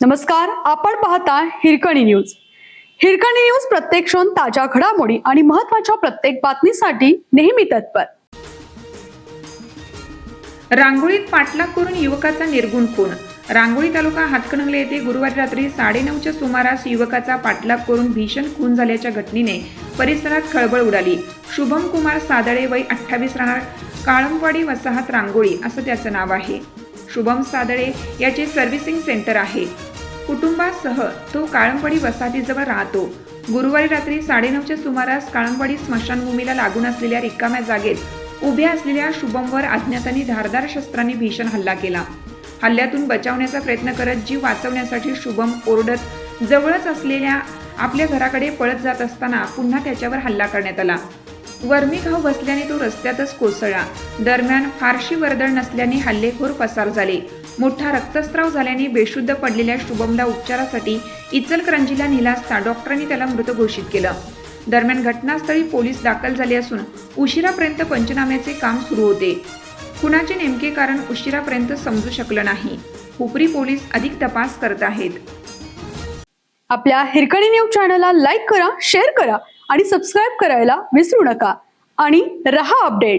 नमस्कार, आपण पाहता हिरकणी न्यूज. हिरकणी न्यूज प्रत्येक क्षण ताज्या घडामोडी आणि महत्त्वाच्या प्रत्येक बातमीसाठी नेहमी तत्पर. रांगोळीत पाठलाग करून युवकाचा निर्गुण खून. रांगोळी तालुका हातकणंगले येथे गुरुवारी रात्री 9:30च्या सुमारास युवकाचा पाठलाग करून भीषण खून झाल्याच्या घटनेने परिसरात खळबळ उडाली. शुभम कुमार सादळे, वय 28, राहणार काळंबवाडी वसाहत रांगोळी असं त्याचं नाव आहे. शुभम सादळे याचे सर्व्हिसिंग सेंटर आहे. कुटुंबासह तो काळंबवाडी वसाहतीजवळ राहतो. गुरुवारी रात्री 9:30च्या सुमारास काळंबवाडी स्मशानभूमीला लागून असलेल्या रिकाम्या जागेत उभ्या असलेल्या शुभमवर अज्ञातांनी धारदार शस्त्रांनी भीषण हल्ला केला. हल्ल्यातून बचावण्याचा प्रयत्न करत जीव वाचवण्यासाठी शुभम ओरडत जवळच असलेल्या आपल्या घराकडे पळत जात असताना पुन्हा त्याच्यावर हल्ला करण्यात आला. वर्मी घाव बसल्याने तो रस्त्यातच कोसळला. दरम्यान फारशी वर्दळ नसल्याने हल्लेखोर पसार झाले. मोठा रक्तस्राव झाल्याने बेशुद्ध पडलेल्या शुभमला उपचारासाठी इचलकरंजीला नेला असता डॉक्टरांनी त्याला मृत घोषित केलं. दरम्यान घटनास्थळी पोलीस दाखल झाले असून उशिरापर्यंत पंचनाम्याचे काम सुरू होते. खुनाचे नेमके कारण उशिरापर्यंत समजू शकलं नाही. हुपरी पोलीस अधिक तपास करत आहेत. आपल्या हिरकणी न्यूज चॅनलला लाईक करा, शेअर करा आणि सबस्क्राईब करायला विसरू नका आणि रहा अपडेट.